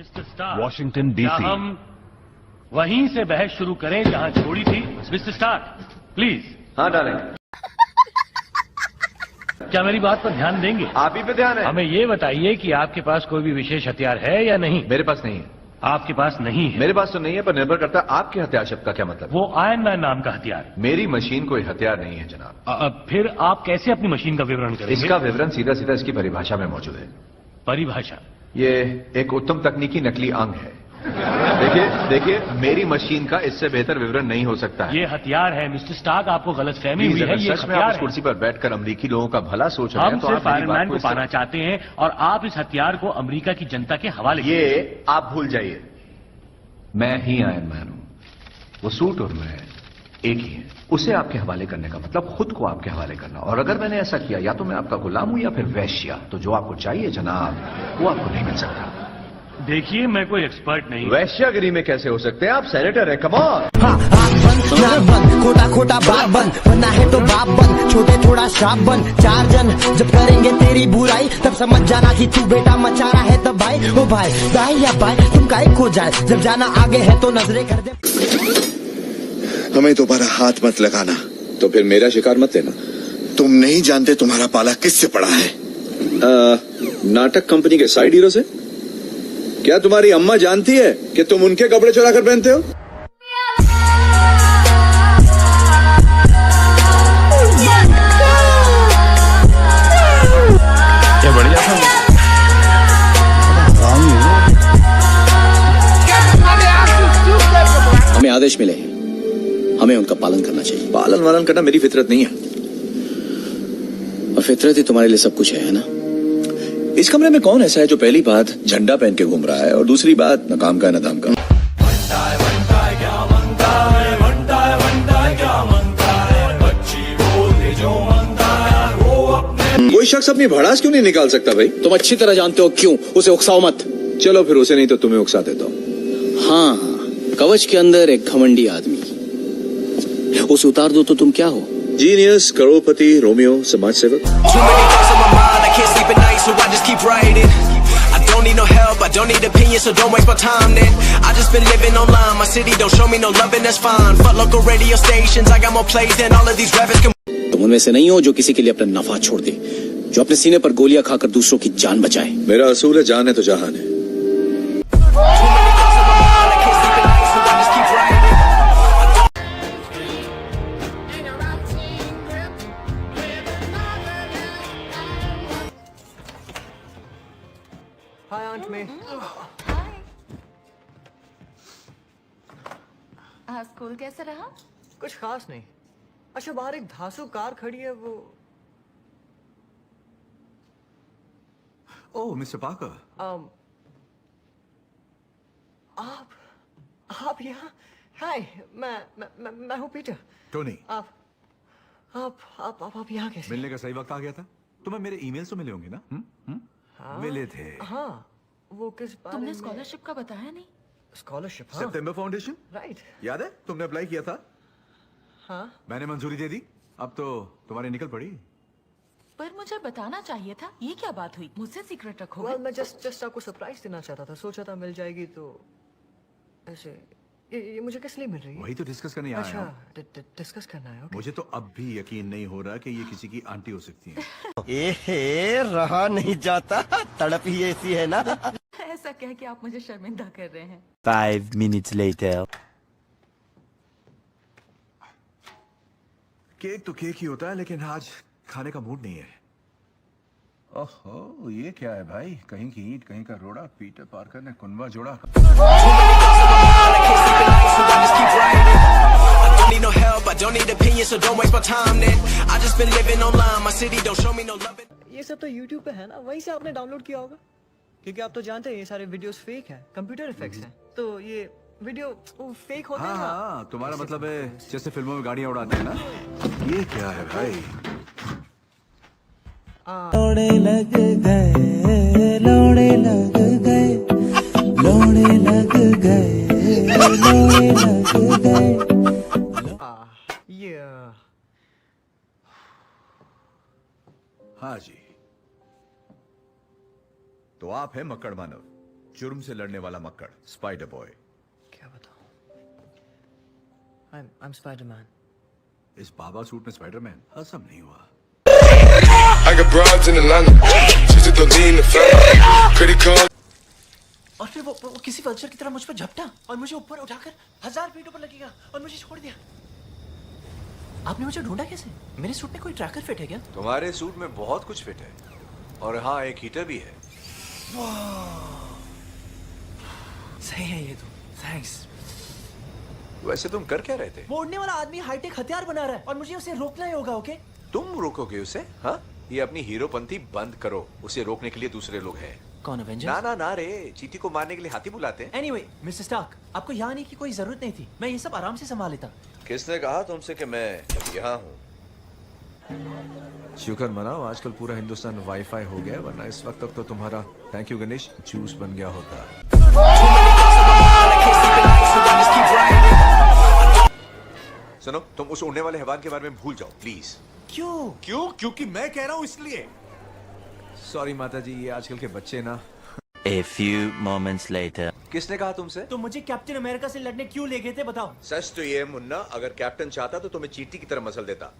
Mister star, Washington क्या DC. हम वहीं से बहस शुरू करें जहां छोड़ी थी? Mister star, please. हाँ डार्लिंग, क्या मेरी बात पर ध्यान देंगे? आप ही पे ध्यान है। हमें ये बताइए कि आपके पास कोई भी विशेष हथियार है या नहीं? मेरे पास नहीं है। आपके पास नहीं है? मेरे पास तो नहीं है, पर निर्भर करता है आपके हथियार शब्द का क्या मतलब। वो आयरन मैन नाम का हथियार है। मेरी मशीन कोई हथियार नहीं है जनाब। फिर आप कैसे अपनी मशीन का विवरण करेंगे? इसका विवरण सीधा सीधा इसकी परिभाषा में मौजूद है। परिभाषा? ये एक उत्तम तकनीकी नकली अंग है। देखिए देखिए, मेरी मशीन का इससे बेहतर विवरण नहीं हो सकता है। ये हथियार है मिस्टर स्टार्क, आपको गलतफहमी हुई है। ये सच में आप हथियार इस है। कुर्सी पर बैठकर अमरीकी लोगों का भला सोच रहे हम हैं तो सिर्फ आप मेरी आयरन बात मैन को को इस तरह- पाना चाहते हैं और आप इस हथियार को अमेरिका की जनता के हवाले ये आप भूल जाइए, मैं ही आयरन मैन हूं। वो सूट और मैं एक ही है। उसे आपके हवाले करने का मतलब खुद को आपके हवाले करना। और अगर मैंने ऐसा किया, या तो मैं आपका गुलाम हूं या फिर वैश्या। तो जो आपको चाहिए जनाब, वो आपको नहीं मिल सकता। देखिए, मैं कोई एक्सपर्ट नहीं। वैश्यागिरी में कैसे हो सकते हैं आप? सेनेटर है, कम ऑन। खोटा खोटा बात बन, बनना है तो बाप बन, छोटे थोड़ा श्राप बन। चार जन जब करेंगे तेरी बुराई, तब समझ जाना कि तू बेटा मचा रहा है। तब भाई ओ भाई, दाई या भाई तुम काहे खो जाए, जब जाना आगे है तो नजरें कर दे। हमें दोबारा हाथ मत लगाना। तो फिर मेरा शिकार मत लेना। तुम नहीं जानते तुम्हारा पाला किससे पड़ा है। नाटक कंपनी के साइड हीरो से। क्या तुम्हारी अम्मा जानती है कि तुम उनके कपड़े चुरा कर पहनते हो? क्या बढ़िया था। हमें आदेश मिले हैं, हमें उनका पालन करना चाहिए। पालन वालन करना मेरी फितरत नहीं है। और फितरत ही तुम्हारे लिए सब कुछ है ना? इस कमरे में कौन ऐसा है जो पहली बात झंडा पहन के घूम रहा है और दूसरी बात न काम का न दाम का? कोई शख्स अपनी भड़ास क्यों नहीं निकाल सकता भाई? तुम अच्छी तरह जानते हो क्यों। उसे उकसाओ मत। चलो फिर उसे नहीं तो तुम्हें उकसा देता हूँ। हाँ, कवच के अंदर एक घमंडी आदमी, उसे उतार दो तो तुम क्या हो? जीनियस, करोड़पति, रोमियो, समाज सेवक। I don't need no help, I don't need opinions, so don't waste my time then. I just been living online, my city don't show me no love and that's fine. Fuck local radio stations, I got more plays than all of these rappers can. तुम उनमें से नहीं हो जो किसी के लिए अपना नफा छोड़ दे, जो अपने सीने पर गोलियां खाकर दूसरों की जान बचाए। मेरा असूल है, जान है तो जहान है। Hi, Aunt May. स्कूल कैसा रहा? कुछ खास नहीं। अच्छा, बाहर एक धांसू कार खड़ी है, वो। ओह, मिस्टर पार्कर। आप यहाँ? हाय, मैं हूँ पीटर। टोनी। आप यहाँ कैसे? मिलने का सही वक्त आ गया था। तुम्हें मेरे ईमेल से मिले होंगे ना? हाँ, मिले थे। हाँ, वो किस बारे तुमने में? स्कॉलरशिप का बताया नहीं? स्कॉलरशिप? हाँ, सितंबर फाउंडेशन, राइट। याद है? तुमने अप्लाई किया था। हाँ, मैंने मंजूरी दे दी। अब तो तुम्हारी निकल पड़ी। पर मुझे बताना चाहिए था। ये क्या बात हुई? मुझसे सीक्रेट रखोगे? well, मैं जस्ट आपको सरप्राइज देना चाहता था। सोचा था मिल जाएगी तो ऐसे। ये मुझे किस लिए मिल रही है? वही तो डिस्कस करने आया अच्छा, हूं। डिस्कस करना है। ओके। मुझे तो अब भी यकीन नहीं हो रहा कि ये किसी की आंटी हो सकती है। ए रहा नहीं जाता, तड़प ही ऐसी है ना। ऐसा कह के आप मुझे शर्मिंदा कर रहे हैं। 5 minutes later. केक तो केक ही होता है, लेकिन आज खाने का मूड नहीं है। ओहो, ये क्या है भाई? कहीं की ईंट कहीं का रोड़ा। पीटर पार्कर ने कुनबा जोड़ा। Need no help, I don't need opinions, so don't waste my time then. I just been living online, my city don't show me no love. ये सब तो YouTube पे है ना, वहीं से आपने डाउनलोड किया होगा। क्योंकि आप तो जानते हैं ये सारे वीडियोस फेक हैं, कंप्यूटर इफेक्ट्स हैं। तो ये वीडियो फेक होते हैं। हाँ, तुम्हारा मतलब है जैसे फिल्मों में गाड़ियां उड़ाते हैं ना। ये क्या है भाई? लोड़े लग गए, लोड़े लग गए, लोड़े लग गए, लोड़े लग गए। ये हाँ जी, तो आप हैं मक्कड़ मानव, जुर्म से लड़ने वाला मक्कड़, स्पाइडर बॉय। क्या बताऊं? I'm Spider-Man. इस बाबा सूट में स्पाइडरमैन हसम नहीं हुआ। I got broads in Atlanta. Just to lean the family. Credit card. और फिर वो किसी वल्चर की तरह मुझ पर झपटा और मुझे ऊपर उठाकर 1000 फीट ऊपर लगेगा और मुझे छोड़ दिया। आपने मुझे ढूंढा कैसे? मेरे सूट में कोई ट्रैकर फिट है क्या? तुम्हारे सूट में बहुत कुछ फिट है और हाँ एक हीटर भी है। सही है ये तो, थैंक्स। वैसे तुम कर क्या रहे थे? वो उड़ने वाला आदमी हाईटेक हथियार बना रहा है और मुझे उसे रोकना ही होगा, ओके? तुम रोकोगे उसे? हाँ, ये अपनी हीरोपंती बंद करो। उसे रोकने के लिए दूसरे लोग हैं। कौन, एवेंजर्स? ना ना ना रे, चींटी को मारने के लिए हाथी बुलाते हैं। एनीवे, मिस्टर स्टार्क, आपको यहाँ आने की कोई जरूरत नहीं थी। मैं ये सब आराम से संभाल लेता। किसने कहा तुमसे कि मैं यहाँ हूँ? शुक्र मनाओ, आजकल पूरा हिंदुस्तान वाईफाई हो गया, वरना इस वक्त तक तो तुम्हारा थैंक यू गणेश जूस बन गया होता। सुनो, तुम उस उड़ने वाले हैवान के बारे में भूल जाओ प्लीज। क्यों? क्योंकि मैं कह रहा हूँ इसलिए। सॉरी माता जी, ये आजकल के बच्चे ना। A few moments later. किसने कहा तुमसे? तो मुझे कैप्टन अमेरिका से लड़ने क्यों ले गए थे, बताओ? सच तो ये है मुन्ना, अगर कैप्टन चाहता तो तुम्हें चींटी की तरह मसल देता।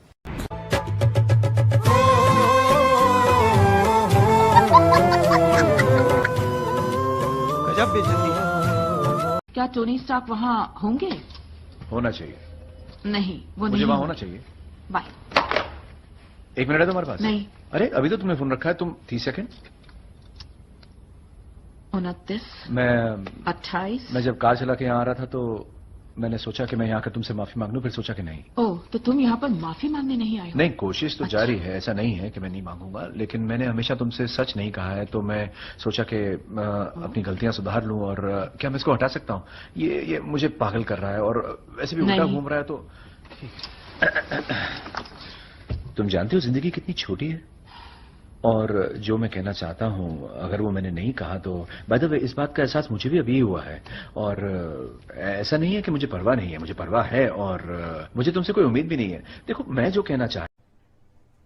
गजब बेइज्जती है। क्या टोनी स्टार्क वहाँ होंगे? होना चाहिए। नहीं, वो मुझे नहीं वहां होना चाहिए। बाय। 1 मिनट है तुम्हारे पास? नहीं। अरे अभी तो तुमने फोन रखा है, तुम 30 सेकंड। 29, मैं 28। जब कार चला के यहाँ आ रहा था तो मैंने सोचा कि मैं यहाँ आकर तुमसे माफी मांग लूं, फिर सोचा कि नहीं। ओह, तो तुम यहाँ पर माफी मांगने नहीं आए हो? नहीं, कोशिश तो जारी है, ऐसा नहीं है कि मैं नहीं मांगूंगा, लेकिन मैंने हमेशा तुमसे सच नहीं कहा है, तो मैं सोचा कि अपनी गलतियां सुधार लूं। और क्या मैं इसको हटा सकता हूं? ये मुझे पागल कर रहा है और वैसे भी उल्टा नहीं। घूम रहा है, तो तुम जानते हो जिंदगी कितनी छोटी है, और जो मैं कहना चाहता हूं अगर वो मैंने नहीं कहा तो बाय द वे इस बात का एहसास मुझे भी अभी हुआ है। और ऐसा नहीं है कि मुझे परवाह नहीं है, मुझे परवाह है और मुझे तुमसे कोई उम्मीद भी नहीं है। देखो, मैं जो कहना चाह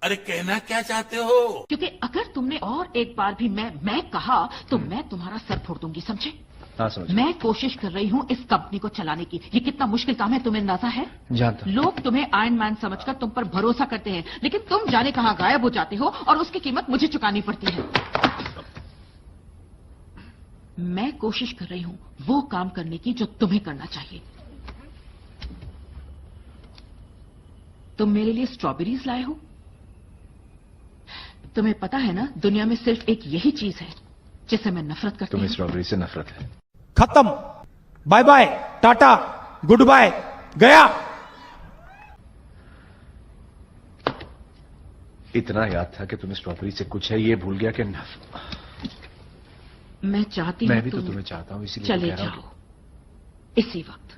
अरे कहना क्या चाहते हो? क्योंकि अगर तुमने और एक बार भी मैं कहा तो मैं तुम्हारा सर फोड़ दूंगी, समझे? हाँ, समझ। मैं कोशिश कर रही हूँ इस कंपनी को चलाने की। ये कितना मुश्किल काम है, तुम्हें अंदाजा है? जानता हूं। लोग तुम्हें आयरन मैन समझकर तुम पर भरोसा करते हैं, लेकिन तुम जाने कहां गायब हो जाते हो और उसकी कीमत मुझे चुकानी पड़ती है। मैं कोशिश कर रही हूं वो काम करने की जो तुम्हें करना चाहिए। तुम मेरे लिए स्ट्रॉबेरीज लाए हो? तुम्हें पता है ना, दुनिया में सिर्फ एक यही चीज है जिससे मैं नफरत करती तुम्हें हूँ। स्ट्रॉबेरी से नफरत है। खत्म, bye bye, tata, good bye, गया। इतना याद था कि तुम्हें स्ट्रॉबेरी से कुछ है, ये भूल गया कि मैं चाहती हूँ मैं भी तो तुम्हें चाहता हूँ, इसीलिए चले कह रहा हूं जाओ इसी वक्त।